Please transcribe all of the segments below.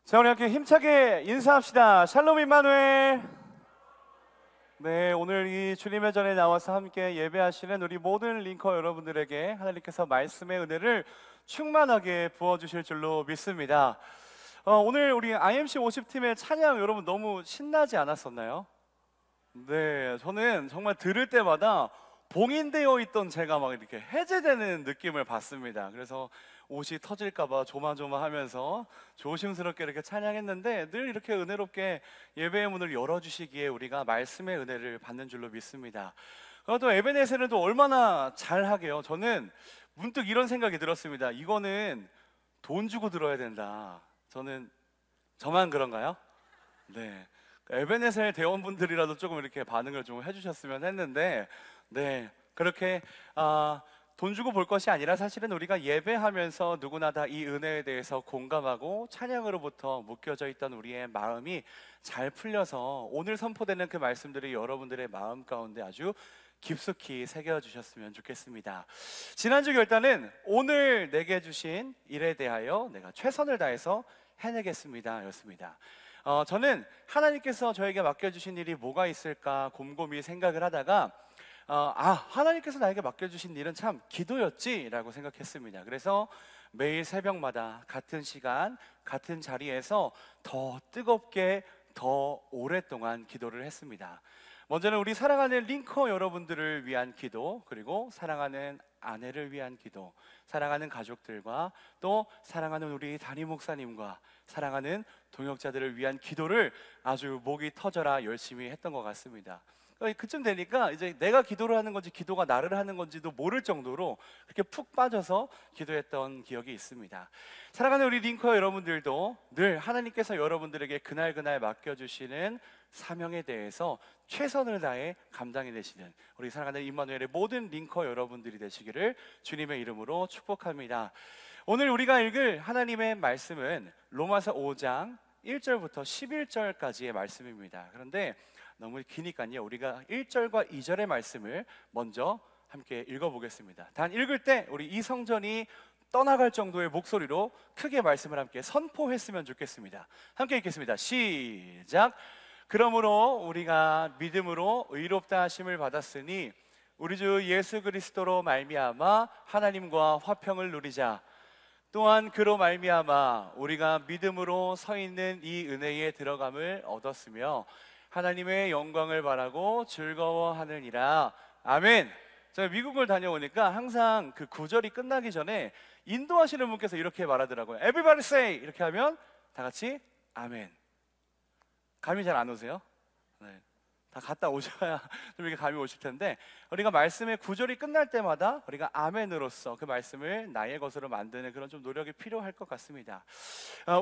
자, 우리 함께 힘차게 인사합시다. 샬롬 임마누엘. 네, 오늘 이 주님의 전에 나와서 함께 예배하시는 우리 모든 링커 여러분들에게 하나님께서 말씀의 은혜를 충만하게 부어주실 줄로 믿습니다. 오늘 우리 IMC 50팀의 찬양 여러분 너무 신나지 않았었나요? 네, 저는 정말 들을 때마다 봉인되어 있던 제가 막 이렇게 해제되는 느낌을 받습니다. 그래서 옷이 터질까봐 조마조마하면서 조심스럽게 이렇게 찬양했는데 늘 이렇게 은혜롭게 예배의 문을 열어주시기에 우리가 말씀의 은혜를 받는 줄로 믿습니다. 또 에베네셀은 또 얼마나 잘하게요. 저는 문득 이런 생각이 들었습니다. 이거는 돈 주고 들어야 된다. 저만 그런가요? 네. 에베네셀 대원분들이라도 조금 이렇게 반응을 좀 해주셨으면 했는데, 네, 그렇게 돈 주고 볼 것이 아니라 사실은 우리가 예배하면서 누구나 다 이 은혜에 대해서 공감하고 찬양으로부터 묶여져 있던 우리의 마음이 잘 풀려서 오늘 선포되는 그 말씀들이 여러분들의 마음 가운데 아주 깊숙이 새겨주셨으면 좋겠습니다. 지난주 결단은 오늘 내게 주신 일에 대하여 내가 최선을 다해서 해내겠습니다 였습니다. 저는 하나님께서 저에게 맡겨주신 일이 뭐가 있을까 곰곰이 생각을 하다가 하나님께서 나에게 맡겨주신 일은 참 기도였지 라고 생각했습니다. 그래서 매일 새벽마다 같은 시간 같은 자리에서 더 뜨겁게 더 오랫동안 기도를 했습니다. 먼저는 우리 사랑하는 링커 여러분들을 위한 기도, 그리고 사랑하는 아내를 위한 기도, 사랑하는 가족들과 또 사랑하는 우리 담임 목사님과 사랑하는 동역자들을 위한 기도를 아주 목이 터져라 열심히 했던 것 같습니다. 그쯤 되니까 이제 내가 기도를 하는 건지 기도가 나를 하는 건지도 모를 정도로 그렇게 푹 빠져서 기도했던 기억이 있습니다. 사랑하는 우리 링커 여러분들도 늘 하나님께서 여러분들에게 그날 맡겨주시는 사명에 대해서 최선을 다해 감당해내시는 우리 사랑하는 임마누엘의 모든 링커 여러분들이 되시기를 주님의 이름으로 축복합니다. 오늘 우리가 읽을 하나님의 말씀은 로마서 5장 1절부터 11절까지의 말씀입니다. 그런데 너무 기니까요, 우리가 1절과 2절의 말씀을 먼저 함께 읽어보겠습니다. 단 읽을 때 우리 이성전이 떠나갈 정도의 목소리로 크게 말씀을 함께 선포했으면 좋겠습니다. 함께 읽겠습니다. 시작. 그러므로 우리가 믿음으로 의롭다 하심을 받았으니 우리 주 예수 그리스도로 말미암아 하나님과 화평을 누리자. 또한 그로 말미암아 우리가 믿음으로 서 있는 이 은혜에 들어감을 얻었으며 하나님의 영광을 바라고 즐거워하느니라. 아멘. 제가 미국을 다녀오니까 항상 그 구절이 끝나기 전에 인도하시는 분께서 이렇게 말하더라고요. Everybody say! 이렇게 하면 다 같이 아멘. 감이 잘 안 오세요? 네. 다 갔다 오셔야 좀 이렇게 감이 오실 텐데, 우리가 말씀의 구절이 끝날 때마다 우리가 아멘으로서 그 말씀을 나의 것으로 만드는 그런 좀 노력이 필요할 것 같습니다.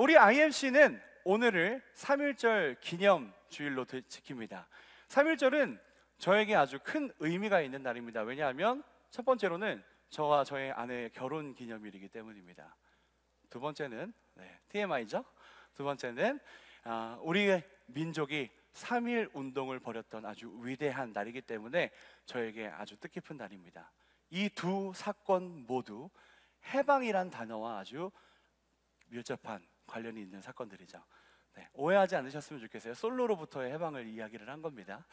우리 IMC는 오늘을 3.1절 기념주일로 지킵니다. 3.1절은 저에게 아주 큰 의미가 있는 날입니다. 왜냐하면 첫 번째로는 저와 저의 아내의 결혼 기념일이기 때문입니다. 두 번째는 TMI죠. 두 번째는 우리의 민족이 3.1 운동을 벌였던 아주 위대한 날이기 때문에 저에게 아주 뜻깊은 날입니다. 이 두 사건 모두 해방이란 단어와 아주 밀접한 관련이 있는 사건들이죠. 네, 오해하지 않으셨으면 좋겠어요. 솔로로부터의 해방을 이야기를 한 겁니다.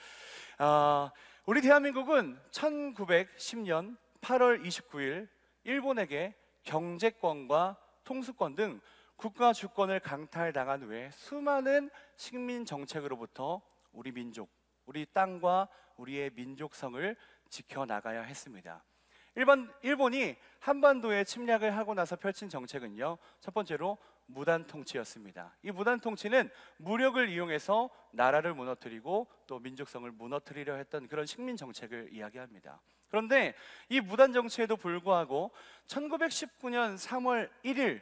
우리 대한민국은 1910년 8월 29일 일본에게 경제권과 통수권 등 국가 주권을 강탈당한 후에 수많은 식민 정책으로부터 우리 민족, 우리 땅과 우리의 민족성을 지켜나가야 했습니다. 일본이 한반도에 침략을 하고 나서 펼친 정책은요, 첫 번째로 무단 통치였습니다. 이 무단 통치는 무력을 이용해서 나라를 무너뜨리고 또 민족성을 무너뜨리려 했던 그런 식민 정책을 이야기합니다. 그런데 이 무단 정치에도 불구하고 1919년 3월 1일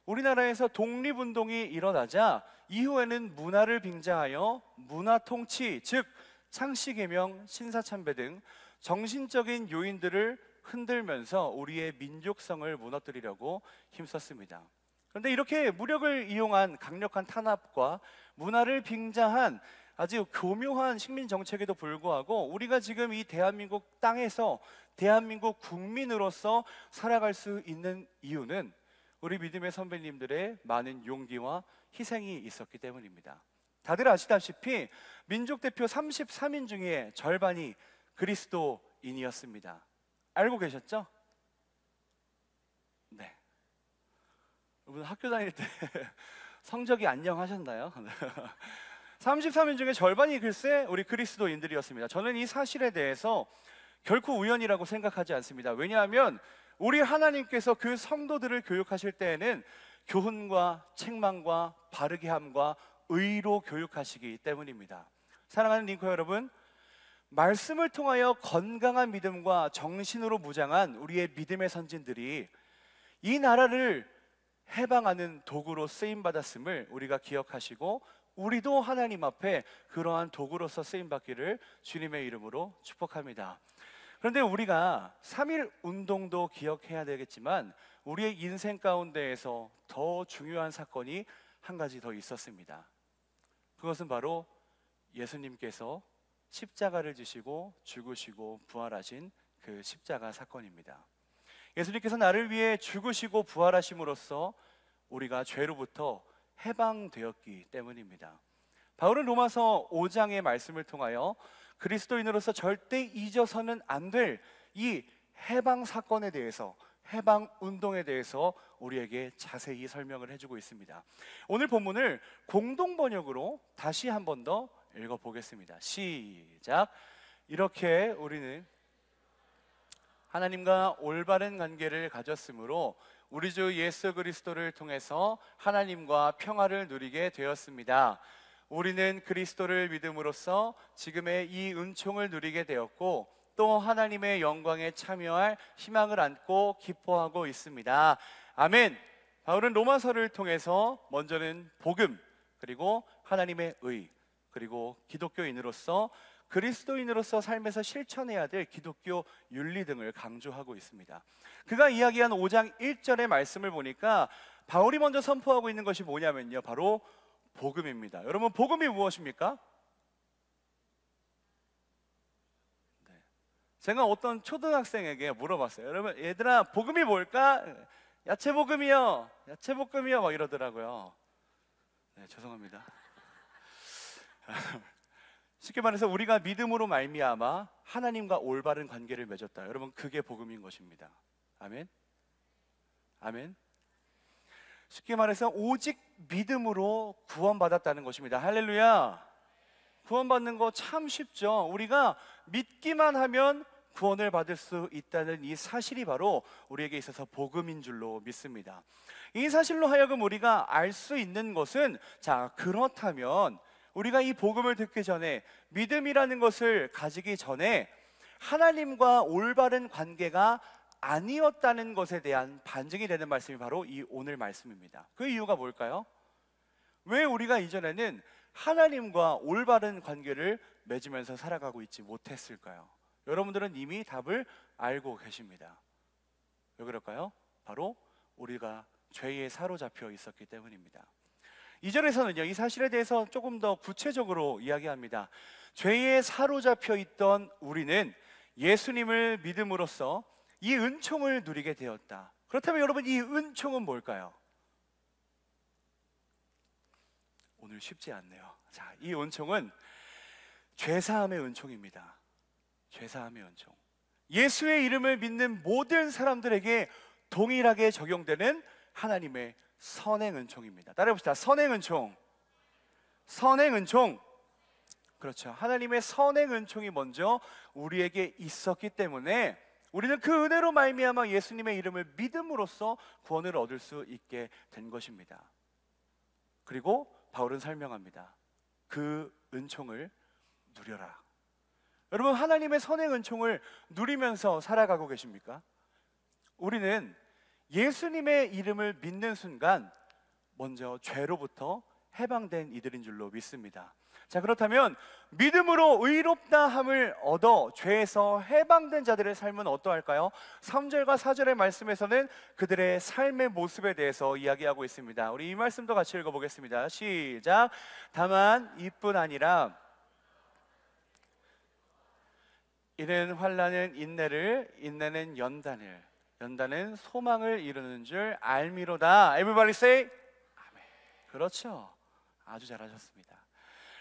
우리나라에서 독립운동이 일어나자 이후에는 문화를 빙자하여 문화통치, 즉 창씨개명, 신사참배 등 정신적인 요인들을 흔들면서 우리의 민족성을 무너뜨리려고 힘썼습니다. 그런데 이렇게 무력을 이용한 강력한 탄압과 문화를 빙자한 아주 교묘한 식민 정책에도 불구하고 우리가 지금 이 대한민국 땅에서 대한민국 국민으로서 살아갈 수 있는 이유는 우리 믿음의 선배님들의 많은 용기와 희생이 있었기 때문입니다. 다들 아시다시피 민족 대표 33인 중에 절반이 그리스도인이었습니다. 알고 계셨죠? 네. 여러분 학교 다닐 때 성적이 안녕하셨나요? 33인 중에 절반이 글쎄 우리 그리스도인들이었습니다. 저는 이 사실에 대해서 결코 우연이라고 생각하지 않습니다. 왜냐하면 우리 하나님께서 그 성도들을 교육하실 때에는 교훈과 책망과 바르게 함과 의로 교육하시기 때문입니다. 사랑하는 링커 여러분, 말씀을 통하여 건강한 믿음과 정신으로 무장한 우리의 믿음의 선진들이 이 나라를 해방하는 도구로 쓰임받았음을 우리가 기억하시고 우리도 하나님 앞에 그러한 도구로서 쓰임받기를 주님의 이름으로 축복합니다. 그런데 우리가 3.1 운동도 기억해야 되겠지만 우리의 인생 가운데에서 더 중요한 사건이 한 가지 더 있었습니다. 그것은 바로 예수님께서 십자가를 지시고 죽으시고 부활하신 그 십자가 사건입니다. 예수님께서 나를 위해 죽으시고 부활하심으로써 우리가 죄로부터 해방되었기 때문입니다. 바울은 로마서 5장의 말씀을 통하여 그리스도인으로서 절대 잊어서는 안 될 이 해방 사건에 대해서, 해방 운동에 대해서 우리에게 자세히 설명을 해주고 있습니다. 오늘 본문을 공동 번역으로 다시 한 번 더 읽어보겠습니다. 시작. 이렇게 우리는 하나님과 올바른 관계를 가졌으므로 우리 주 예수 그리스도를 통해서 하나님과 평화를 누리게 되었습니다. 우리는 그리스도를 믿음으로써 지금의 이 은총을 누리게 되었고 또 하나님의 영광에 참여할 희망을 안고 기뻐하고 있습니다. 아멘. 바울은 로마서를 통해서 먼저는 복음, 그리고 하나님의 의, 그리고 기독교인으로서 그리스도인으로서 삶에서 실천해야 될 기독교 윤리 등을 강조하고 있습니다. 그가 이야기한 5장 1절의 말씀을 보니까 바울이 먼저 선포하고 있는 것이 뭐냐면요, 바로 복음입니다. 여러분, 복음이 무엇입니까? 네. 제가 어떤 초등학생에게 물어봤어요. 여러분, 얘들아, 복음이 뭘까? 야채복음이요, 야채볶음이요, 막 이러더라고요. 네, 죄송합니다. 쉽게 말해서 우리가 믿음으로 말미암아 하나님과 올바른 관계를 맺었다. 여러분, 그게 복음인 것입니다. 아멘. 아멘. 쉽게 말해서 오직 믿음으로 구원받았다는 것입니다. 할렐루야. 구원받는 거 참 쉽죠. 우리가 믿기만 하면 구원을 받을 수 있다는 이 사실이 바로 우리에게 있어서 복음인 줄로 믿습니다. 이 사실로 하여금 우리가 알 수 있는 것은, 자, 그렇다면 우리가 이 복음을 듣기 전에, 믿음이라는 것을 가지기 전에 하나님과 올바른 관계가 아니었다는 것에 대한 반증이 되는 말씀이 바로 이 오늘 말씀입니다. 그 이유가 뭘까요? 왜 우리가 이전에는 하나님과 올바른 관계를 맺으면서 살아가고 있지 못했을까요? 여러분들은 이미 답을 알고 계십니다. 왜 그럴까요? 바로 우리가 죄에 사로잡혀 있었기 때문입니다. 2절에서는요, 이 사실에 대해서 조금 더 구체적으로 이야기합니다. 죄에 사로잡혀 있던 우리는 예수님을 믿음으로써 이 은총을 누리게 되었다. 그렇다면 여러분, 이 은총은 뭘까요? 오늘 쉽지 않네요. 자, 이 은총은 죄사함의 은총입니다. 죄사함의 은총. 예수의 이름을 믿는 모든 사람들에게 동일하게 적용되는 하나님의 선행 은총입니다. 따라해봅시다. 선행 은총. 선행 은총. 그렇죠. 하나님의 선행 은총이 먼저 우리에게 있었기 때문에 우리는 그 은혜로 말미암아 예수님의 이름을 믿음으로써 구원을 얻을 수 있게 된 것입니다. 그리고 바울은 설명합니다. 그 은총을 누려라. 여러분, 하나님의 선행 은총을 누리면서 살아가고 계십니까? 우리는 예수님의 이름을 믿는 순간 먼저 죄로부터 해방된 이들인 줄로 믿습니다. 자, 그렇다면 믿음으로 의롭다함을 얻어 죄에서 해방된 자들의 삶은 어떠할까요? 3절과 4절의 말씀에서는 그들의 삶의 모습에 대해서 이야기하고 있습니다. 우리 이 말씀도 같이 읽어보겠습니다. 시작. 다만 이뿐 아니라 이는 환난은 인내를, 인내는 연단을, 연단은 소망을 이루는 줄 알미로다. Everybody say 아멘. 그렇죠. 아주 잘하셨습니다.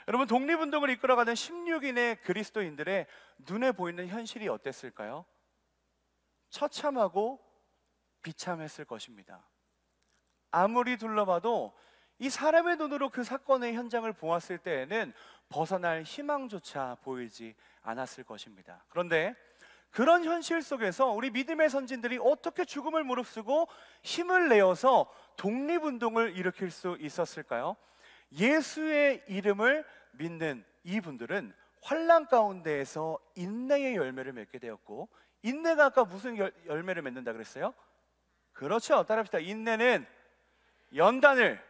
여러분, 독립운동을 이끌어가는 16인의 그리스도인들의 눈에 보이는 현실이 어땠을까요? 처참하고 비참했을 것입니다. 아무리 둘러봐도 이 사람의 눈으로 그 사건의 현장을 보았을 때에는 벗어날 희망조차 보이지 않았을 것입니다. 그런데 그런 현실 속에서 우리 믿음의 선진들이 어떻게 죽음을 무릅쓰고 힘을 내어서 독립운동을 일으킬 수 있었을까요? 예수의 이름을 믿는 이분들은 환난 가운데에서 인내의 열매를 맺게 되었고, 인내가 아까 무슨 열매를 맺는다 그랬어요? 그렇죠. 따라합시다. 인내는 연단을.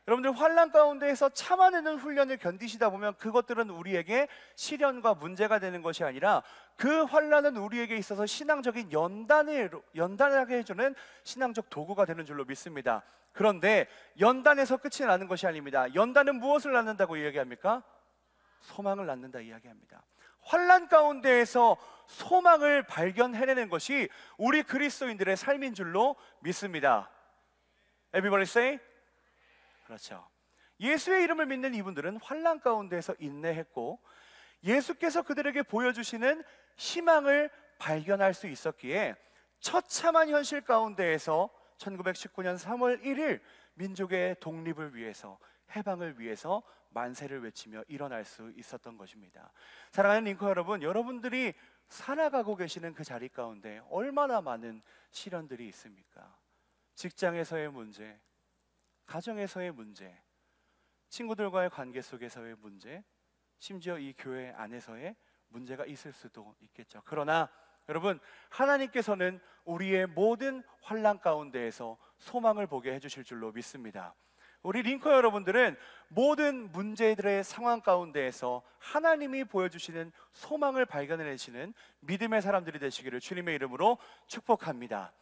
여러분들, 환난 가운데에서 참아내는 훈련을 견디시다 보면 그것들은 우리에게 시련과 문제가 되는 것이 아니라 그 환난은 우리에게 있어서 신앙적인 연단하게 해주는 신앙적 도구가 되는 줄로 믿습니다. 그런데 연단에서 끝이 나는 것이 아닙니다. 연단은 무엇을 낳는다고 이야기합니까? 소망을 낳는다 이야기합니다. 환난 가운데에서 소망을 발견해내는 것이 우리 그리스도인들의 삶인 줄로 믿습니다. Everybody say 그렇죠. 예수의 이름을 믿는 이분들은 환난 가운데에서 인내했고, 예수께서 그들에게 보여주시는 희망을 발견할 수 있었기에 처참한 현실 가운데에서 1919년 3월 1일 민족의 독립을 위해서, 해방을 위해서 만세를 외치며 일어날 수 있었던 것입니다. 사랑하는 링커 여러분, 여러분들이 살아가고 계시는 그 자리 가운데 얼마나 많은 시련들이 있습니까? 직장에서의 문제, 가정에서의 문제, 친구들과의 관계 속에서의 문제, 심지어 이 교회 안에서의 문제가 있을 수도 있겠죠. 그러나 여러분, 하나님께서는 우리의 모든 환난 가운데에서 소망을 보게 해주실 줄로 믿습니다. 우리 링커 여러분들은 모든 문제들의 상황 가운데에서 하나님이 보여주시는 소망을 발견해내시는 믿음의 사람들이 되시기를 주님의 이름으로 축복합니다.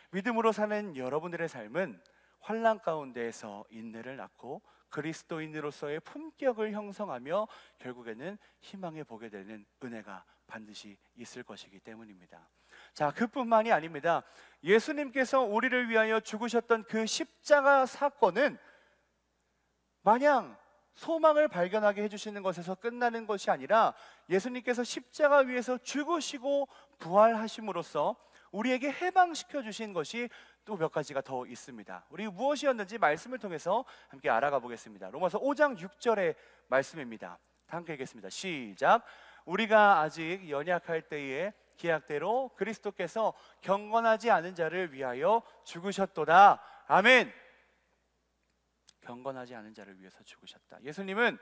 믿음으로 사는 여러분들의 삶은 환난 가운데에서 인내를 낳고 그리스도인으로서의 품격을 형성하며 결국에는 희망에 보게 되는 은혜가 반드시 있을 것이기 때문입니다. 자, 그뿐만이 아닙니다. 예수님께서 우리를 위하여 죽으셨던 그 십자가 사건은 마냥 소망을 발견하게 해주시는 것에서 끝나는 것이 아니라 예수님께서 십자가 위에서 죽으시고 부활하심으로써 우리에게 해방시켜 주신 것이 또 몇 가지가 더 있습니다. 우리 무엇이었는지 말씀을 통해서 함께 알아가 보겠습니다. 로마서 5장 6절의 말씀입니다. 함께 읽겠습니다. 시작. 우리가 아직 연약할 때에 기약대로 그리스도께서 경건하지 않은 자를 위하여 죽으셨도다. 아멘. 경건하지 않은 자를 위해서 죽으셨다. 예수님은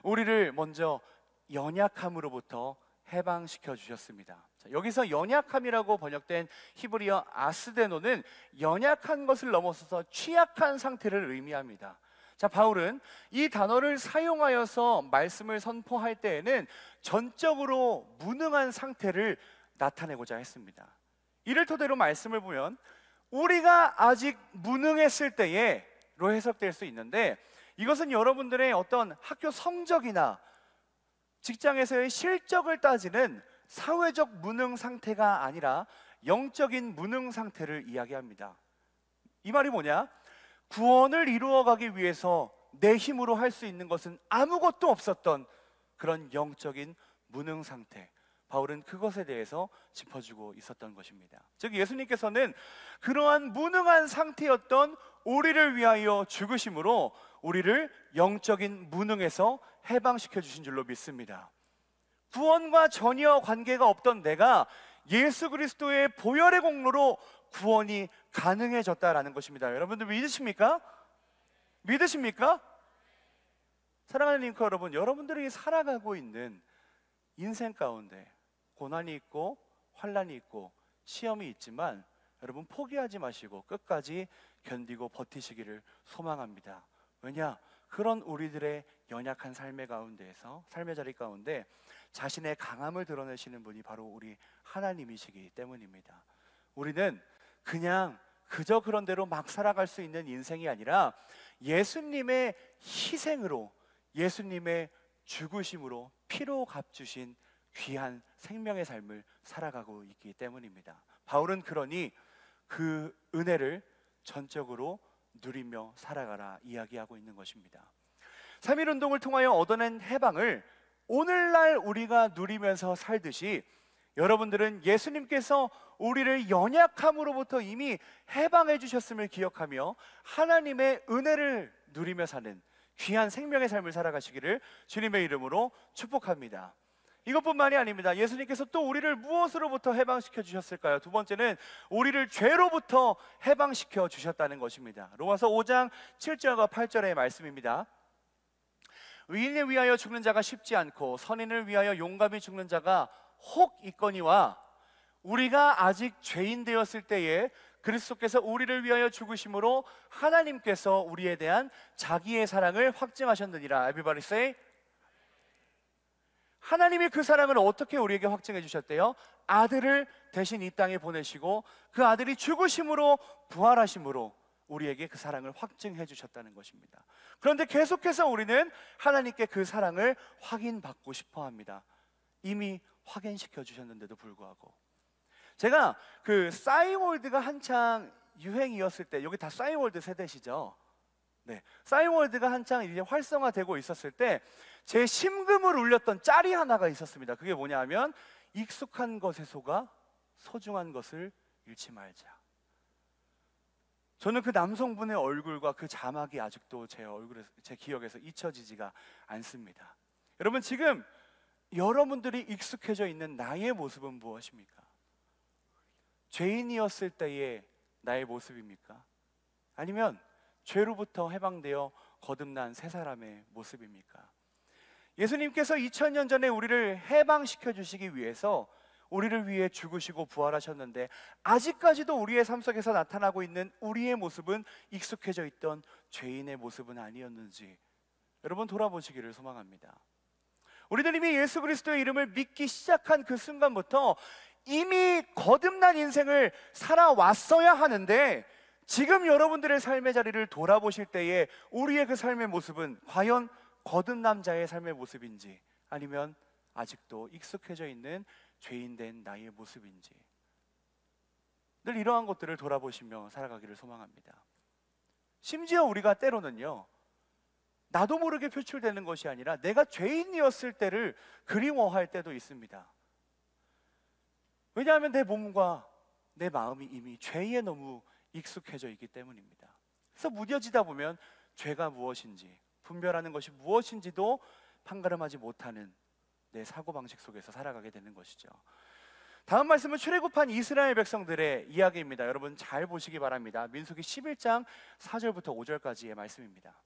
우리를 먼저 연약함으로부터 해방시켜 주셨습니다. 자, 여기서 연약함이라고 번역된 히브리어 아스데노는 연약한 것을 넘어서서 취약한 상태를 의미합니다. 자, 바울은 이 단어를 사용하여서 말씀을 선포할 때에는 전적으로 무능한 상태를 나타내고자 했습니다. 이를 토대로 말씀을 보면 우리가 아직 무능했을 때에로 해석될 수 있는데, 이것은 여러분들의 어떤 학교 성적이나 직장에서의 실적을 따지는 사회적 무능 상태가 아니라 영적인 무능 상태를 이야기합니다. 이 말이 뭐냐? 구원을 이루어가기 위해서 내 힘으로 할 수 있는 것은 아무것도 없었던 그런 영적인 무능 상태, 바울은 그것에 대해서 짚어주고 있었던 것입니다. 즉 예수님께서는 그러한 무능한 상태였던 우리를 위하여 죽으심으로 우리를 영적인 무능에서 해방시켜 주신 줄로 믿습니다. 구원과 전혀 관계가 없던 내가 예수 그리스도의 보혈의 공로로 구원이 가능해졌다라는 것입니다. 여러분들 믿으십니까? 믿으십니까? 사랑하는 링커 여러분, 여러분들이 살아가고 있는 인생 가운데 고난이 있고 환난이 있고 시험이 있지만 여러분 포기하지 마시고 끝까지 견디고 버티시기를 소망합니다. 왜냐? 그런 우리들의 연약한 삶의 가운데에서, 삶의 자리 가운데 자신의 강함을 드러내시는 분이 바로 우리 하나님이시기 때문입니다. 우리는 그냥 그저 그런 대로 막 살아갈 수 있는 인생이 아니라 예수님의 희생으로, 예수님의 죽으심으로 피로 값주신 귀한 생명의 삶을 살아가고 있기 때문입니다. 바울은 그러니 그 은혜를 전적으로 누리며 살아가라 이야기하고 있는 것입니다. 3.1 운동을 통하여 얻어낸 해방을 오늘날 우리가 누리면서 살듯이 여러분들은 예수님께서 우리를 연약함으로부터 이미 해방해 주셨음을 기억하며 하나님의 은혜를 누리며 사는 귀한 생명의 삶을 살아가시기를 주님의 이름으로 축복합니다. 이것뿐만이 아닙니다. 예수님께서 또 우리를 무엇으로부터 해방시켜 주셨을까요? 두 번째는 우리를 죄로부터 해방시켜 주셨다는 것입니다. 로마서 5장 7절과 8절의 말씀입니다. 의인을 위하여 죽는 자가 쉽지 않고 선인을 위하여 용감히 죽는 자가 혹 있거니와 우리가 아직 죄인 되었을 때에 그리스도께서 우리를 위하여 죽으심으로 하나님께서 우리에 대한 자기의 사랑을 확증하셨느니라. Everybody say. 하나님이 그 사랑을 어떻게 우리에게 확증해 주셨대요? 아들을 대신 이 땅에 보내시고 그 아들이 죽으심으로 부활하심으로 우리에게 그 사랑을 확증해 주셨다는 것입니다. 그런데 계속해서 우리는 하나님께 그 사랑을 확인받고 싶어 합니다. 이미 확인시켜 주셨는데도 불구하고. 제가 그 싸이월드가 한창 유행이었을 때, 여기 다 싸이월드 세대시죠? 네, 싸이월드가 한창 이제 활성화되고 있었을 때 제 심금을 울렸던 짤이 하나가 있었습니다. 그게 뭐냐 하면 익숙한 것에 속아 소중한 것을 잃지 말자. 저는 그 남성분의 얼굴과 그 자막이 아직도 제 기억에서 잊혀지지가 않습니다. 여러분, 지금 여러분들이 익숙해져 있는 나의 모습은 무엇입니까? 죄인이었을 때의 나의 모습입니까? 아니면 죄로부터 해방되어 거듭난 새 사람의 모습입니까? 예수님께서 2000년 전에 우리를 해방시켜 주시기 위해서 우리를 위해 죽으시고 부활하셨는데 아직까지도 우리의 삶 속에서 나타나고 있는 우리의 모습은 익숙해져 있던 죄인의 모습은 아니었는지 여러분 돌아보시기를 소망합니다. 우리는 이미 예수 그리스도의 이름을 믿기 시작한 그 순간부터 이미 거듭난 인생을 살아왔어야 하는데 지금 여러분들의 삶의 자리를 돌아보실 때에 우리의 그 삶의 모습은 과연 거듭난 자의 삶의 모습인지 아니면 아직도 익숙해져 있는 죄인된 나의 모습인지 늘 이러한 것들을 돌아보시며 살아가기를 소망합니다. 심지어 우리가 때로는요, 나도 모르게 표출되는 것이 아니라 내가 죄인이었을 때를 그리워할 때도 있습니다. 왜냐하면 내 몸과 내 마음이 이미 죄에 너무 익숙해져 있기 때문입니다. 그래서 무뎌지다 보면 죄가 무엇인지 분별하는 것이 무엇인지도 판가름하지 못하는 내 사고방식 속에서 살아가게 되는 것이죠. 다음 말씀은 출애굽한 이스라엘 백성들의 이야기입니다. 여러분 잘 보시기 바랍니다. 민수기 11장 4절부터 5절까지의 말씀입니다.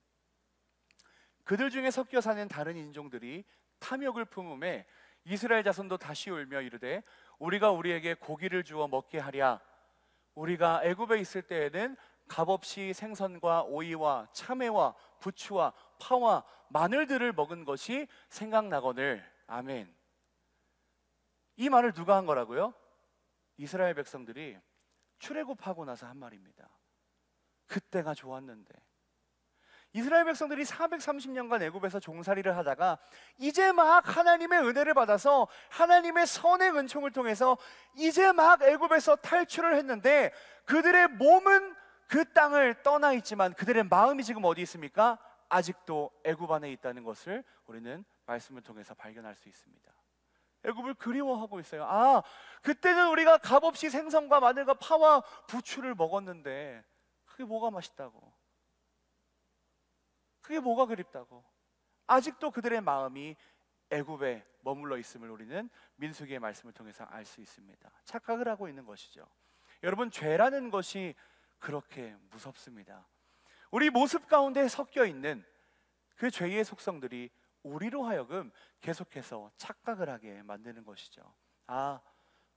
그들 중에 섞여 사는 다른 인종들이 탐욕을 품음에 이스라엘 자손도 다시 울며 이르되 우리가 우리에게 고기를 주어 먹게 하랴. 우리가 애굽에 있을 때에는 값없이 생선과 오이와 참외와 부추와 파와 마늘들을 먹은 것이 생각나거늘. 아멘. 이 말을 누가 한 거라고요? 이스라엘 백성들이 출애굽하고 나서 한 말입니다. 그때가 좋았는데. 이스라엘 백성들이 430년간 애굽에서 종살이를 하다가 이제 막 하나님의 은혜를 받아서 하나님의 선행 은총을 통해서 이제 막 애굽에서 탈출을 했는데 그들의 몸은 그 땅을 떠나 있지만 그들의 마음이 지금 어디 있습니까? 아직도 애굽 안에 있다는 것을 우리는 말씀을 통해서 발견할 수 있습니다. 애굽을 그리워하고 있어요. 아, 그때는 우리가 값없이 생선과 마늘과 파와 부추를 먹었는데 그게 뭐가 맛있다고, 그게 뭐가 그립다고. 아직도 그들의 마음이 애굽에 머물러 있음을 우리는 민수기의 말씀을 통해서 알 수 있습니다. 착각을 하고 있는 것이죠. 여러분, 죄라는 것이 그렇게 무섭습니다. 우리 모습 가운데 섞여 있는 그 죄의 속성들이 우리로 하여금 계속해서 착각을 하게 만드는 것이죠. 아,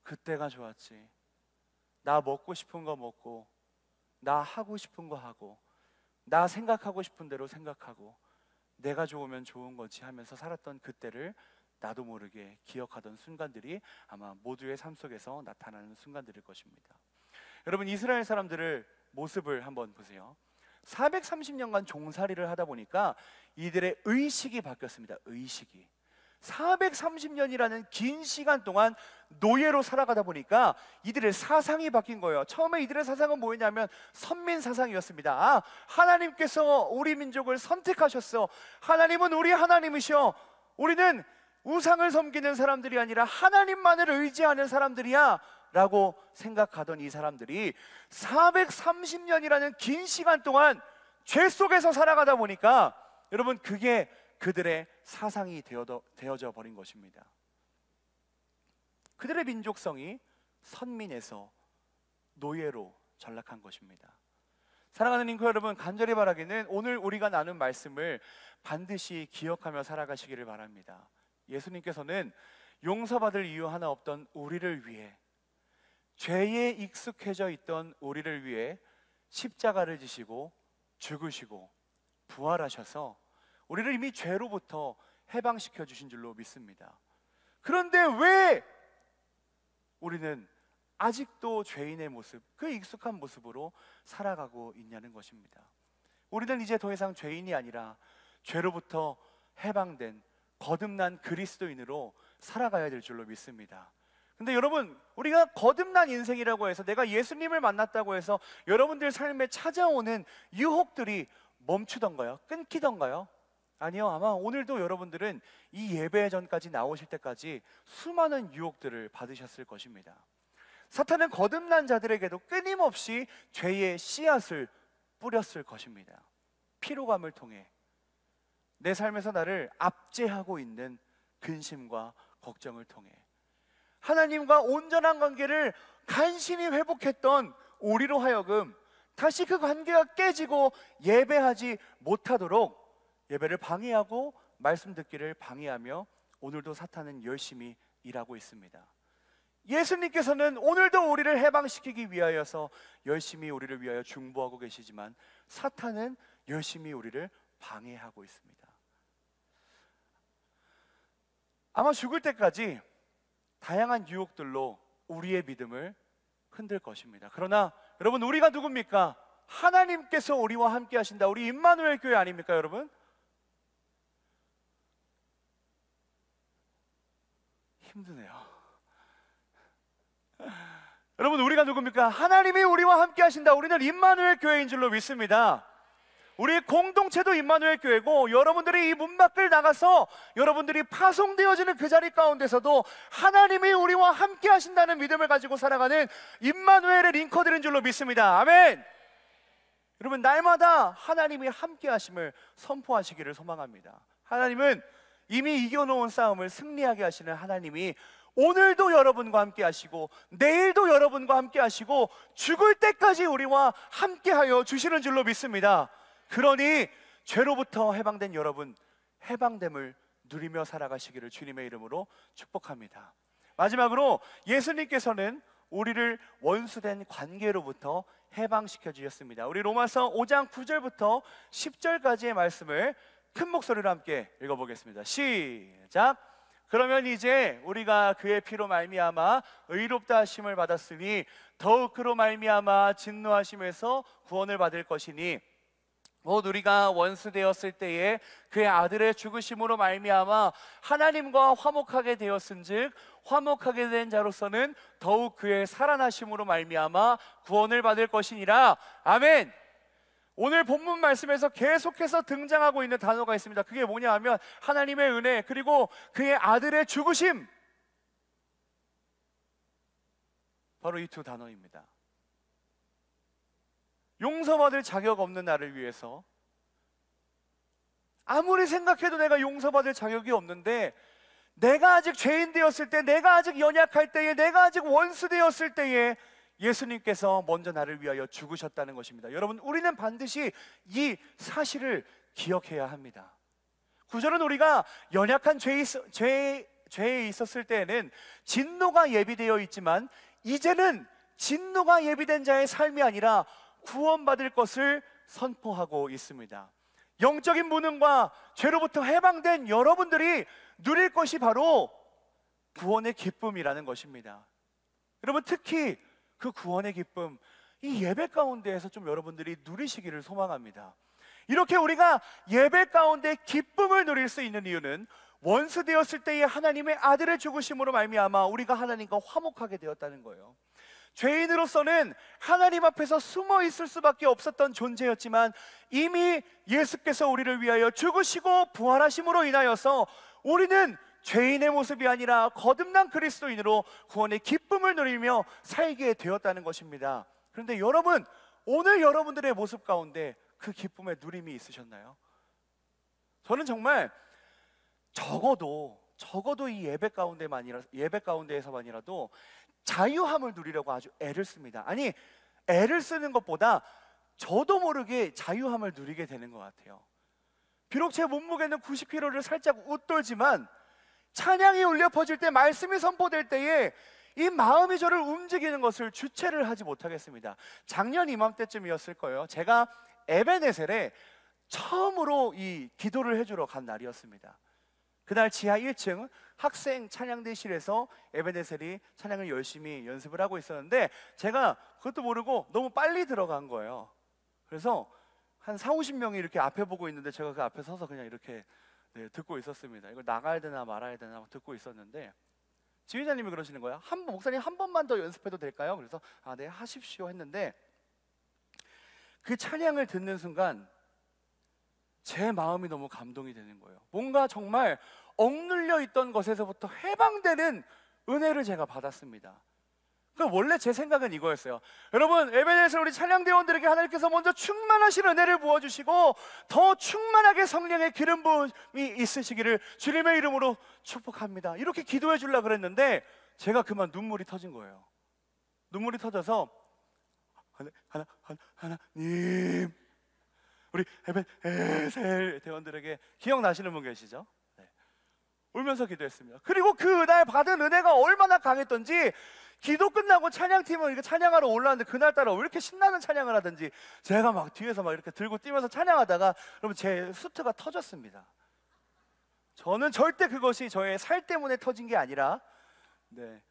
그때가 좋았지. 나 먹고 싶은 거 먹고, 나 하고 싶은 거 하고, 나 생각하고 싶은 대로 생각하고, 내가 좋으면 좋은 거지 하면서 살았던 그때를 나도 모르게 기억하던 순간들이 아마 모두의 삶 속에서 나타나는 순간들일 것입니다. 여러분, 이스라엘 사람들을 모습을 한번 보세요. 430년간 종살이를 하다 보니까 이들의 의식이 바뀌었습니다. 의식이. 430년이라는 긴 시간 동안 노예로 살아가다 보니까 이들의 사상이 바뀐 거예요. 처음에 이들의 사상은 뭐였냐면 선민 사상이었습니다. 아, 하나님께서 우리 민족을 선택하셨어. 하나님은 우리 하나님이셔. 우리는 우상을 섬기는 사람들이 아니라 하나님만을 의지하는 사람들이야 라고 생각하던 이 사람들이 430년이라는 긴 시간 동안 죄 속에서 살아가다 보니까 여러분, 그게 그들의 사상이 되어져 버린 것입니다. 그들의 민족성이 선민에서 노예로 전락한 것입니다. 사랑하는 링커 여러분, 간절히 바라기는 오늘 우리가 나눈 말씀을 반드시 기억하며 살아가시기를 바랍니다. 예수님께서는 용서받을 이유 하나 없던 우리를 위해, 죄에 익숙해져 있던 우리를 위해 십자가를 지시고 죽으시고 부활하셔서 우리를 이미 죄로부터 해방시켜 주신 줄로 믿습니다. 그런데 왜 우리는 아직도 죄인의 모습, 그 익숙한 모습으로 살아가고 있냐는 것입니다. 우리는 이제 더 이상 죄인이 아니라 죄로부터 해방된 거듭난 그리스도인으로 살아가야 될 줄로 믿습니다. 근데 여러분, 우리가 거듭난 인생이라고 해서, 내가 예수님을 만났다고 해서 여러분들 삶에 찾아오는 유혹들이 멈추던가요? 끊기던가요? 아니요. 아마 오늘도 여러분들은 이 예배 전까지 나오실 때까지 수많은 유혹들을 받으셨을 것입니다. 사탄은 거듭난 자들에게도 끊임없이 죄의 씨앗을 뿌렸을 것입니다. 피로감을 통해 내 삶에서 나를 압제하고 있는 근심과 걱정을 통해 하나님과 온전한 관계를 간신히 회복했던 우리로 하여금 다시 그 관계가 깨지고 예배하지 못하도록 예배를 방해하고 말씀 듣기를 방해하며 오늘도 사탄은 열심히 일하고 있습니다. 예수님께서는 오늘도 우리를 해방시키기 위하여서 열심히 우리를 위하여 중보하고 계시지만 사탄은 열심히 우리를 방해하고 있습니다. 아마 죽을 때까지 다양한 유혹들로 우리의 믿음을 흔들 것입니다. 그러나 여러분, 우리가 누굽니까? 하나님께서 우리와 함께 하신다. 우리 임마누엘 교회 아닙니까 여러분? 힘드네요. 여러분, 우리가 누굽니까? 하나님이 우리와 함께 하신다. 우리는 임마누엘 교회인 줄로 믿습니다. 우리의 공동체도 임마누엘 교회고, 여러분들이 이 문 밖을 나가서 여러분들이 파송되어지는 그 자리 가운데서도 하나님이 우리와 함께 하신다는 믿음을 가지고 살아가는 임마누엘의 링커들인 줄로 믿습니다. 아멘. 여러분, 날마다 하나님이 함께 하심을 선포하시기를 소망합니다. 하나님은 이미 이겨놓은 싸움을 승리하게 하시는 하나님이 오늘도 여러분과 함께 하시고 내일도 여러분과 함께 하시고 죽을 때까지 우리와 함께하여 주시는 줄로 믿습니다. 그러니 죄로부터 해방된 여러분, 해방됨을 누리며 살아가시기를 주님의 이름으로 축복합니다. 마지막으로 예수님께서는 우리를 원수된 관계로부터 해방시켜 주셨습니다. 우리 로마서 5장 9절부터 10절까지의 말씀을 큰 목소리로 함께 읽어보겠습니다. 시작. 그러면 이제 우리가 그의 피로 말미암아 의롭다 하심을 받았으니 더욱 그로 말미암아 진노하심에서 구원을 받을 것이니 곧 우리가 원수 되었을 때에 그의 아들의 죽으심으로 말미암아 하나님과 화목하게 되었은즉 화목하게 된 자로서는 더욱 그의 살아나심으로 말미암아 구원을 받을 것이니라. 아멘. 오늘 본문 말씀에서 계속해서 등장하고 있는 단어가 있습니다. 그게 뭐냐 하면 하나님의 은혜, 그리고 그의 아들의 죽으심, 바로 이 두 단어입니다. 용서받을 자격 없는 나를 위해서, 아무리 생각해도 내가 용서받을 자격이 없는데, 내가 아직 죄인 되었을 때, 내가 아직 연약할 때에, 내가 아직 원수 되었을 때에 예수님께서 먼저 나를 위하여 죽으셨다는 것입니다. 여러분, 우리는 반드시 이 사실을 기억해야 합니다. 구절은 우리가 연약한 죄에 있었을 때에는 진노가 예비되어 있지만 이제는 진노가 예비된 자의 삶이 아니라 구원받을 것을 선포하고 있습니다. 영적인 무능과 죄로부터 해방된 여러분들이 누릴 것이 바로 구원의 기쁨이라는 것입니다. 여러분, 특히 그 구원의 기쁨, 이 예배 가운데에서 좀 여러분들이 누리시기를 소망합니다. 이렇게 우리가 예배 가운데 기쁨을 누릴 수 있는 이유는 원수 되었을 때에 하나님의 아들을 죽으심으로 말미암아 우리가 하나님과 화목하게 되었다는 거예요. 죄인으로서는 하나님 앞에서 숨어 있을 수밖에 없었던 존재였지만 이미 예수께서 우리를 위하여 죽으시고 부활하심으로 인하여서 우리는 죄인의 모습이 아니라 거듭난 그리스도인으로 구원의 기쁨을 누리며 살게 되었다는 것입니다. 그런데 여러분, 오늘 여러분들의 모습 가운데 그 기쁨의 누림이 있으셨나요? 저는 정말 적어도 이 예배 가운데에서만이라도 자유함을 누리려고 아주 애를 씁니다. 아니, 애를 쓰는 것보다 저도 모르게 자유함을 누리게 되는 것 같아요. 비록 제 몸무게는 90kg를 살짝 웃돌지만 찬양이 울려 퍼질 때, 말씀이 선포될 때에 이 마음이 저를 움직이는 것을 주체를 하지 못하겠습니다. 작년 이맘때쯤이었을 거예요. 제가 에베네셀에 처음으로 이 기도를 해주러 간 날이었습니다. 그날 지하 1층 학생 찬양대실에서 에베네셀이 찬양을 열심히 연습을 하고 있었는데 제가 그것도 모르고 너무 빨리 들어간 거예요. 그래서 한 40-50명이 이렇게 앞에 보고 있는데 제가 그 앞에 서서 그냥 이렇게 듣고 있었습니다. 이걸 나가야 되나 말아야 되나 듣고 있었는데 지휘자님이 그러시는 거예요. 목사님 한 번만 더 연습해도 될까요? 그래서 네, 하십시오 했는데 그 찬양을 듣는 순간 제 마음이 너무 감동이 되는 거예요. 뭔가 정말 억눌려 있던 것에서부터 해방되는 은혜를 제가 받았습니다. 원래 제 생각은 이거였어요. 여러분, 에베네셀 우리 찬양대원들에게 하나님께서 먼저 충만하신 은혜를 부어주시고 더 충만하게 성령의 기름 부음이 있으시기를 주님의 이름으로 축복합니다. 이렇게 기도해 주려고 그랬는데 제가 그만 눈물이 터진 거예요. 눈물이 터져서 하나님, 우리 에베네셀 대원들에게 기억나시는 분 계시죠? 네. 울면서 기도했습니다. 그리고 그날 받은 은혜가 얼마나 강했던지 기도 끝나고 찬양팀은 이렇게 찬양하러 올라왔는데 그날따라 왜 이렇게 신나는 찬양을 하든지 제가 막 뒤에서 막 이렇게 들고 뛰면서 찬양하다가 여러분 제 수트가 터졌습니다. 저는 절대 그것이 저의 살 때문에 터진 게 아니라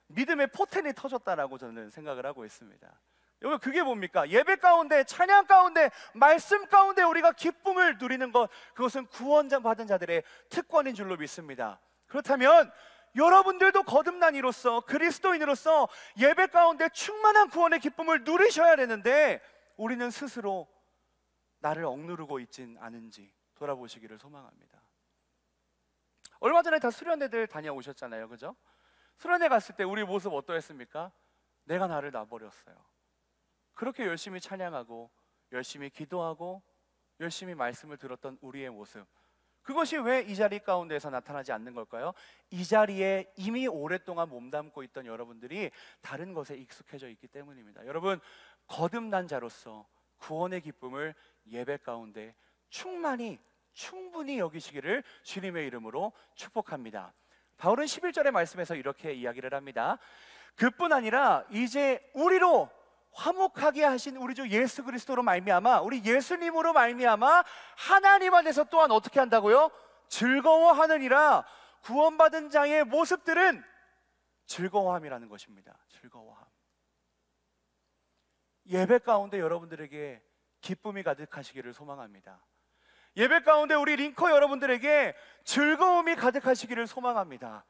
믿음의 포텐이 터졌다라고 저는 생각을 하고 있습니다. 여러분, 그게 뭡니까? 예배 가운데, 찬양 가운데, 말씀 가운데 우리가 기쁨을 누리는 것, 그것은 구원 받은 자들의 특권인 줄로 믿습니다. 그렇다면 여러분들도 거듭난 이로서, 그리스도인으로서 예배 가운데 충만한 구원의 기쁨을 누리셔야 되는데 우리는 스스로 나를 억누르고 있진 않은지 돌아보시기를 소망합니다. 얼마 전에 다 수련회들 다녀오셨잖아요, 그죠? 수련회 갔을 때 우리 모습 어떠했습니까? 내가 나를 놔버렸어요. 그렇게 열심히 찬양하고 열심히 기도하고 열심히 말씀을 들었던 우리의 모습, 그것이 왜 이 자리 가운데에서 나타나지 않는 걸까요? 이 자리에 이미 오랫동안 몸담고 있던 여러분들이 다른 것에 익숙해져 있기 때문입니다. 여러분, 거듭난 자로서 구원의 기쁨을 예배 가운데 충분히 여기시기를 주님의 이름으로 축복합니다. 바울은 11절의 말씀에서 이렇게 이야기를 합니다. 그뿐 아니라 이제 우리로 화목하게 하신 우리 주 예수 그리스도로 말미암아, 우리 예수님으로 말미암아 하나님 안에서 또한 어떻게 한다고요? 즐거워하느니라. 구원받은 자의 모습들은 즐거워함이라는 것입니다. 즐거워함. 예배 가운데 여러분들에게 기쁨이 가득하시기를 소망합니다. 예배 가운데 우리 링커 여러분들에게 즐거움이 가득하시기를 소망합니다.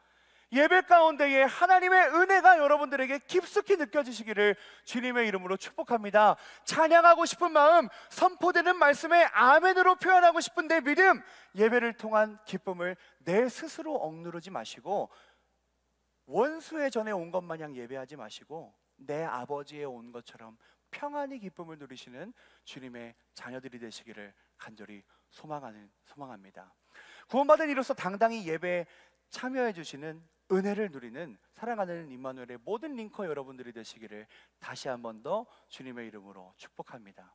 예배 가운데에 하나님의 은혜가 여러분들에게 깊숙이 느껴지시기를 주님의 이름으로 축복합니다. 찬양하고 싶은 마음, 선포되는 말씀에 아멘으로 표현하고 싶은 내 믿음, 예배를 통한 기쁨을 내 스스로 억누르지 마시고 원수의 전에 온 것 마냥 예배하지 마시고 내 아버지에 온 것처럼 평안히 기쁨을 누리시는 주님의 자녀들이 되시기를 간절히 소망합니다. 구원받은 이로써 당당히 예배에 참여해 주시는 은혜를 누리는 사랑하는 임마누엘의 모든 링커 여러분들이 되시기를 다시 한 번 더 주님의 이름으로 축복합니다.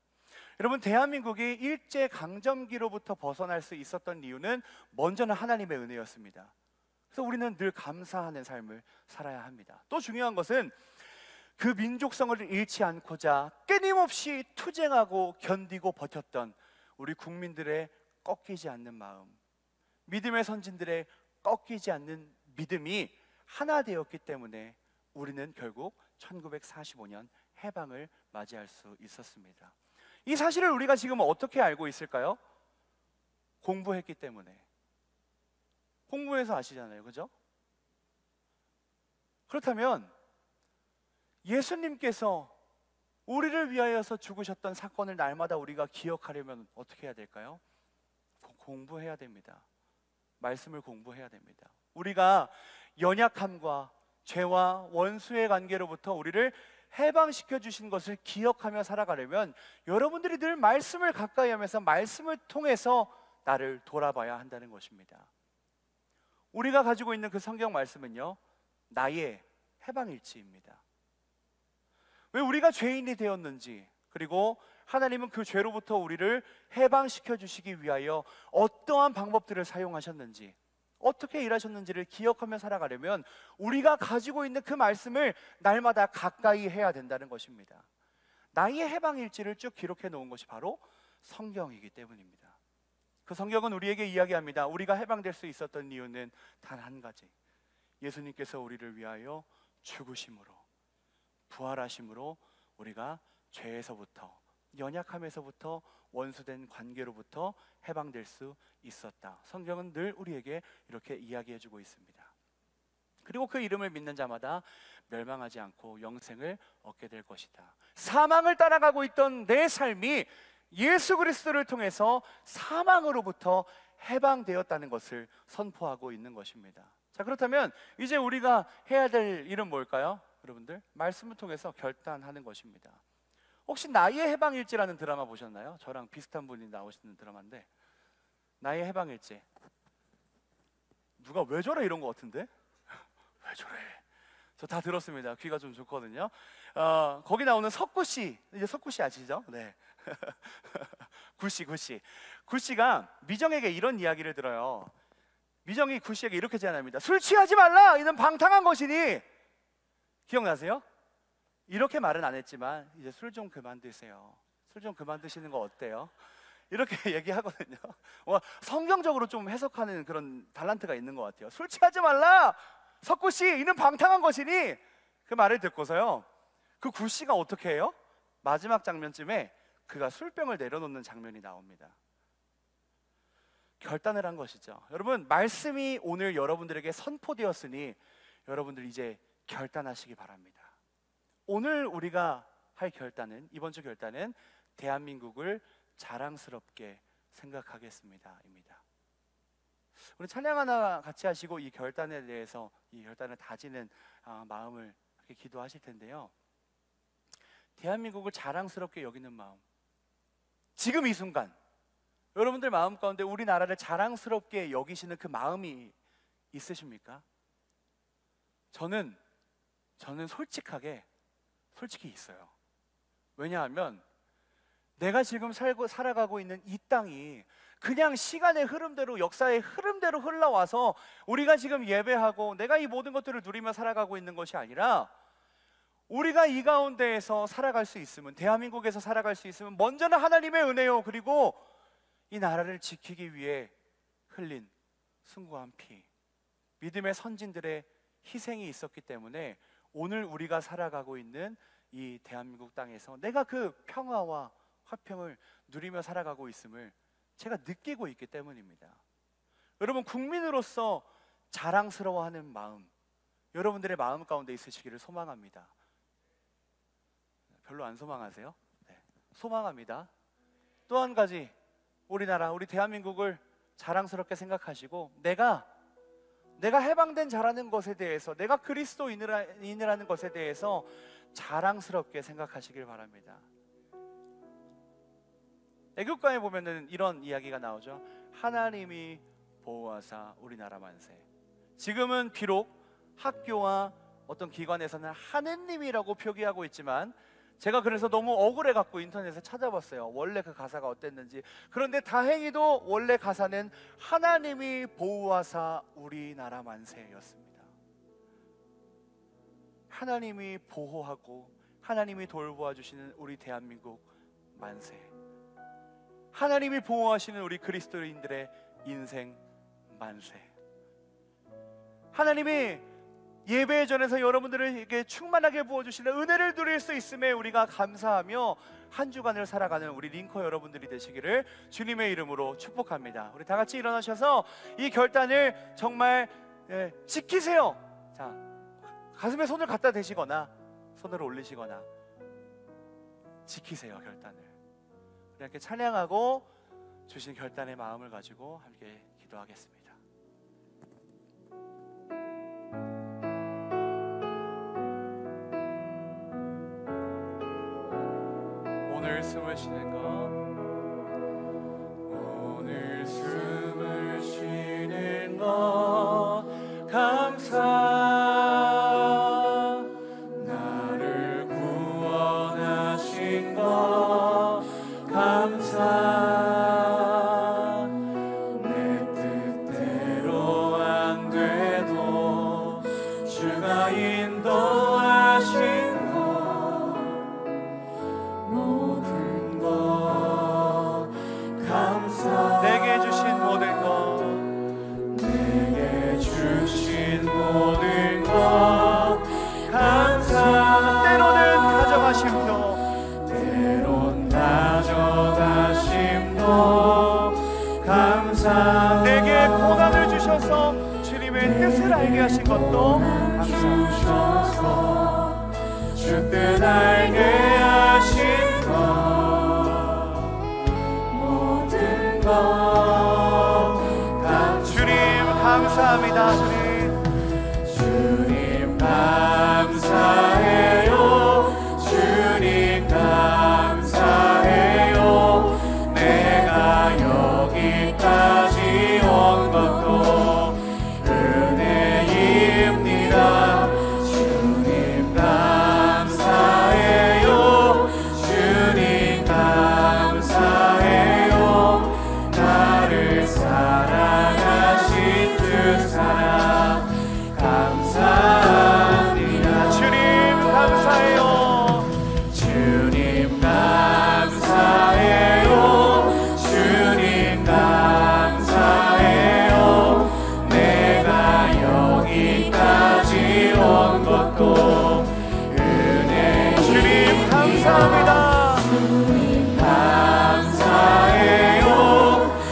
여러분, 대한민국이 일제강점기로부터 벗어날 수 있었던 이유는 먼저는 하나님의 은혜였습니다. 그래서 우리는 늘 감사하는 삶을 살아야 합니다. 또 중요한 것은 그 민족성을 잃지 않고자 끊임없이 투쟁하고 견디고 버텼던 우리 국민들의 꺾이지 않는 마음, 믿음의 선진들의 꺾이지 않는 믿음이 하나 되었기 때문에 우리는 결국 1945년 해방을 맞이할 수 있었습니다. 이 사실을 우리가 지금 어떻게 알고 있을까요? 공부했기 때문에. 공부해서 아시잖아요. 그죠? 그렇다면 예수님께서 우리를 위하여서 죽으셨던 사건을 날마다 우리가 기억하려면 어떻게 해야 될까요? 공부해야 됩니다. 말씀을 공부해야 됩니다. 우리가 연약함과 죄와 원수의 관계로부터 우리를 해방시켜 주신 것을 기억하며 살아가려면 여러분들이 늘 말씀을 가까이 하면서 말씀을 통해서 나를 돌아봐야 한다는 것입니다. 우리가 가지고 있는 그 성경 말씀은요, 나의 해방일지입니다. 왜 우리가 죄인이 되었는지, 그리고 하나님은 그 죄로부터 우리를 해방시켜 주시기 위하여 어떠한 방법들을 사용하셨는지, 어떻게 일하셨는지를 기억하며 살아가려면 우리가 가지고 있는 그 말씀을 날마다 가까이 해야 된다는 것입니다. 나의 해방일지를 쭉 기록해 놓은 것이 바로 성경이기 때문입니다. 그 성경은 우리에게 이야기합니다. 우리가 해방될 수 있었던 이유는 단 한 가지, 예수님께서 우리를 위하여 죽으심으로, 부활하심으로 우리가 죄에서부터, 연약함에서부터, 원수된 관계로부터 해방될 수 있었다. 성경은 늘 우리에게 이렇게 이야기해주고 있습니다. 그리고 그 이름을 믿는 자마다 멸망하지 않고 영생을 얻게 될 것이다. 사망을 따라가고 있던 내 삶이 예수 그리스도를 통해서 사망으로부터 해방되었다는 것을 선포하고 있는 것입니다. 자, 그렇다면 이제 우리가 해야 될 일은 뭘까요? 여러분들, 말씀을 통해서 결단하는 것입니다. 혹시 나의 해방일지라는 드라마 보셨나요? 저랑 비슷한 분이 나오시는 드라마인데, 나의 해방일지. 누가 왜 저래 이런 것 같은데? 왜 저래? 저 다 들었습니다. 귀가 좀 좋거든요. 거기 나오는 석구씨, 이제 석구씨 아시죠? 네. 굴씨가 미정에게 이런 이야기를 들어요. 미정이 굴씨에게 이렇게 제안합니다. 술 취하지 말라! 이는 방탕한 것이니. 기억나세요? 이렇게 말은 안 했지만 이제 술 좀 그만 드세요. 술 좀 그만 드시는 거 어때요? 이렇게 얘기하거든요. 성경적으로 좀 해석하는 그런 달란트가 있는 것 같아요. 술 취하지 말라! 석구씨, 이는 방탕한 것이니. 그 말을 듣고서요, 그 굴씨가 어떻게 해요? 마지막 장면쯤에 그가 술병을 내려놓는 장면이 나옵니다. 결단을 한 것이죠. 여러분, 말씀이 오늘 여러분들에게 선포되었으니 여러분들 이제 결단하시기 바랍니다. 오늘 우리가 할 결단은, 이번 주 결단은 대한민국을 자랑스럽게 생각하겠습니다 입니다. 우리 찬양 하나 같이 하시고 이 결단에 대해서, 이 결단을 다지는 마음을 이렇게 기도하실 텐데요. 대한민국을 자랑스럽게 여기는 마음, 지금 이 순간 여러분들 마음 가운데 우리나라를 자랑스럽게 여기시는 그 마음이 있으십니까? 저는 솔직히 있어요. 왜냐하면 내가 지금 살아가고 있는 이 땅이 그냥 시간의 흐름대로, 역사의 흐름대로 흘러와서 우리가 지금 예배하고 내가 이 모든 것들을 누리며 살아가고 있는 것이 아니라, 우리가 이 가운데에서 살아갈 수 있으면, 대한민국에서 살아갈 수 있으면 먼저는 하나님의 은혜요, 그리고 이 나라를 지키기 위해 흘린 숭고한 피, 믿음의 선진들의 희생이 있었기 때문에 오늘 우리가 살아가고 있는 이 대한민국 땅에서 내가 그 평화와 화평을 누리며 살아가고 있음을 제가 느끼고 있기 때문입니다. 여러분, 국민으로서 자랑스러워하는 마음, 여러분들의 마음 가운데 있으시기를 소망합니다. 별로 안 소망하세요? 네, 소망합니다. 또 한 가지, 우리나라, 우리 대한민국을 자랑스럽게 생각하시고 내가 해방된 자라는 것에 대해서, 내가 그리스도인이라는 것에 대해서 자랑스럽게 생각하시길 바랍니다. 애국가에 보면은 이런 이야기가 나오죠. 하나님이 보호하사 우리나라 만세. 지금은 비록 학교와 어떤 기관에서는 하느님이라고 표기하고 있지만, 제가 그래서 너무 억울해갖고 인터넷에 찾아봤어요. 원래 그 가사가 어땠는지. 그런데 다행히도 원래 가사는 하나님이 보호하사 우리나라 만세였습니다. 하나님이 보호하고 하나님이 돌보아 주시는 우리 대한민국 만세. 하나님이 보호하시는 우리 그리스도인들의 인생 만세. 하나님이 예배의 전에서 여러분들에게 충만하게 부어주시는 은혜를 누릴 수 있음에 우리가 감사하며 한 주간을 살아가는 우리 링커 여러분들이 되시기를 주님의 이름으로 축복합니다. 우리 다 같이 일어나셔서 이 결단을 정말 지키세요. 자, 가슴에 손을 갖다 대시거나 손을 올리시거나 지키세요. 결단을. 이렇게 찬양하고 주신 결단의 마음을 가지고 함께 기도하겠습니다. 오늘 숨을 쉬는 것, 오늘 숨을 쉬는 것 감사, 나를 구원하신 것 감사, 내 뜻대로 안 돼도 주가 인도하신 내게 주신 모든 것, 내게 주신 모든 것 감사. 때로는 가져가심도, 때론 가져가심도 감사. 내게 고난을 주셔서 주님의 뜻을 알게 하신 것도 감사. 주 뜻 알게 하신 것 주님 감사합니다. 주님 감사해요. 주님 감사해요. 내가 여기까지 온 것도 은혜입니다. 주님 감사해요. 주님 감사해요. 나를 사랑하신 주 사랑 감사합니다. 주님 감사해요. 주님 감사해요. 주님 감사해요. 내가 여기까지 온 것도 은혜. 주님 감사합니다. 주님 감사해요.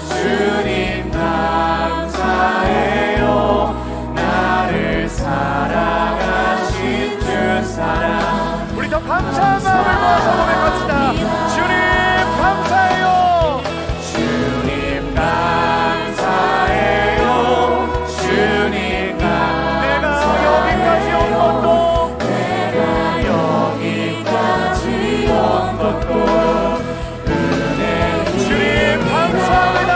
주님 감사해요. 나를 사랑하신 주 사랑. 우리 더 감사한 마음을 모아서 고백합시다. 주님 감사해요. 주님 감사해요. 주님 감사해요. 내가 여기까지 온 것도 은혜. 주님 감사합니다.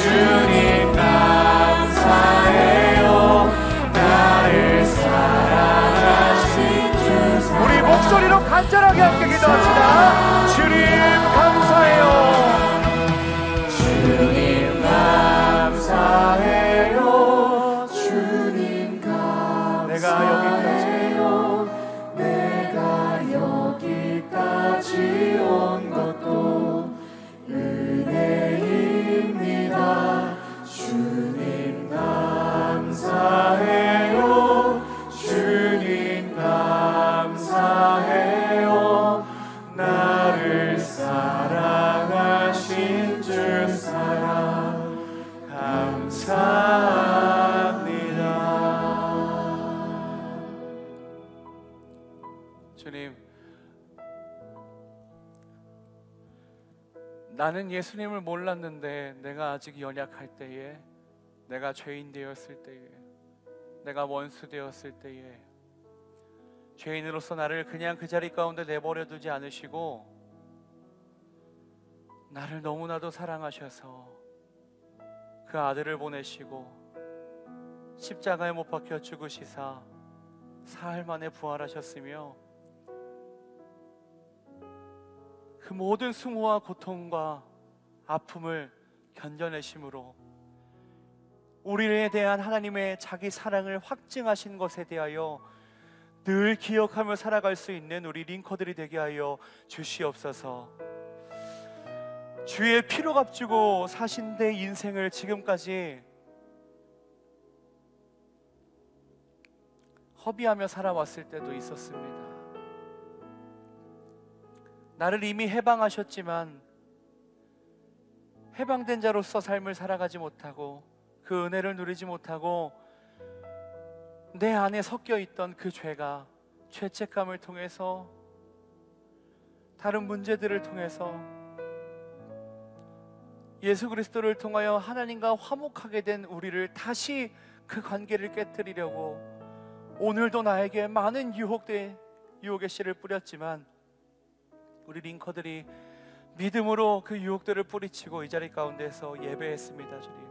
주님 감사해요. 나를 사랑하신 주 사랑. 우리 목소리로 간절하게 함께 기도합시다. 주님 감사해요. 주님 감사해요. 주님 감사해요. 내가 여기까지 온 것도 은혜입니다. 주님 감사해요. 주님 감사해요. 나를 사랑하신 주 사랑 감사합니다. 주님, 나는 예수님을 몰랐는데 내가 아직 연약할 때에, 내가 죄인 되었을 때에, 내가 원수 되었을 때에 죄인으로서 나를 그냥 그 자리 가운데 내버려 두지 않으시고 나를 너무나도 사랑하셔서 그 아들을 보내시고 십자가에 못 박혀 죽으시사 사흘 만에 부활하셨으며 그 모든 수모와 고통과 아픔을 견뎌내심으로 우리에 대한 하나님의 자기 사랑을 확증하신 것에 대하여 늘 기억하며 살아갈 수 있는 우리 링커들이 되게 하여 주시옵소서. 주의 피로 값주고 사신 내 인생을 지금까지 허비하며 살아왔을 때도 있었습니다. 나를 이미 해방하셨지만 해방된 자로서 삶을 살아가지 못하고 그 은혜를 누리지 못하고 내 안에 섞여 있던 그 죄가 죄책감을 통해서 다른 문제들을 통해서 예수 그리스도를 통하여 하나님과 화목하게 된 우리를 다시 그 관계를 깨뜨리려고 오늘도 나에게 많은 유혹의 씨를 뿌렸지만 우리 링커들이 믿음으로 그 유혹들을 뿌리치고 이 자리 가운데서 예배했습니다. 주님,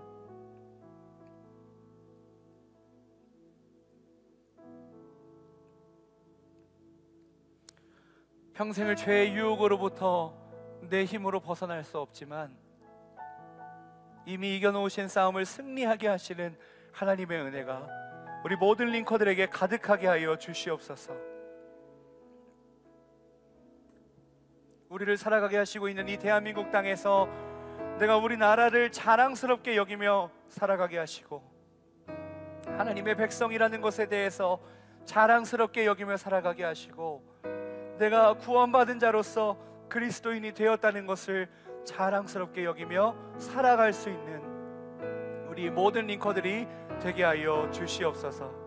평생을 죄의 유혹으로부터 내 힘으로 벗어날 수 없지만 이미 이겨놓으신 싸움을 승리하게 하시는 하나님의 은혜가 우리 모든 링커들에게 가득하게 하여 주시옵소서. 우리를 살아가게 하시고 있는 이 대한민국 땅에서 내가 우리나라를 자랑스럽게 여기며 살아가게 하시고 하나님의 백성이라는 것에 대해서 자랑스럽게 여기며 살아가게 하시고 내가 구원받은 자로서 그리스도인이 되었다는 것을 자랑스럽게 여기며 살아갈 수 있는 우리 모든 링커들이 되게 하여 주시옵소서.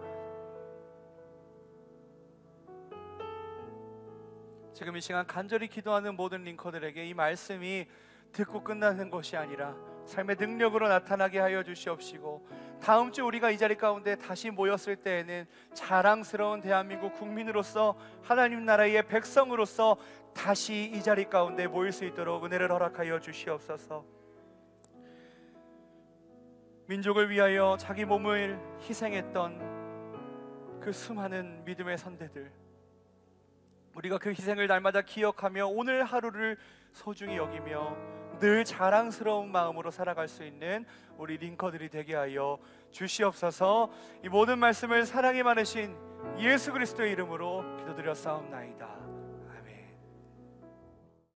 지금 이 시간 간절히 기도하는 모든 링커들에게 이 말씀이 듣고 끝나는 것이 아니라 삶의 능력으로 나타나게 하여 주시옵시고 다음 주 우리가 이 자리 가운데 다시 모였을 때에는 자랑스러운 대한민국 국민으로서 하나님 나라의 백성으로서 다시 이 자리 가운데 모일 수 있도록 은혜를 허락하여 주시옵소서. 민족을 위하여 자기 몸을 희생했던 그 수많은 믿음의 선대들, 우리가 그 희생을 날마다 기억하며 오늘 하루를 소중히 여기며 늘 자랑스러운 마음으로 살아갈 수 있는 우리 링커들이 되게 하여 주시옵소서. 이 모든 말씀을 사랑이 많으신 예수 그리스도의 이름으로 기도드렸사옵나이다.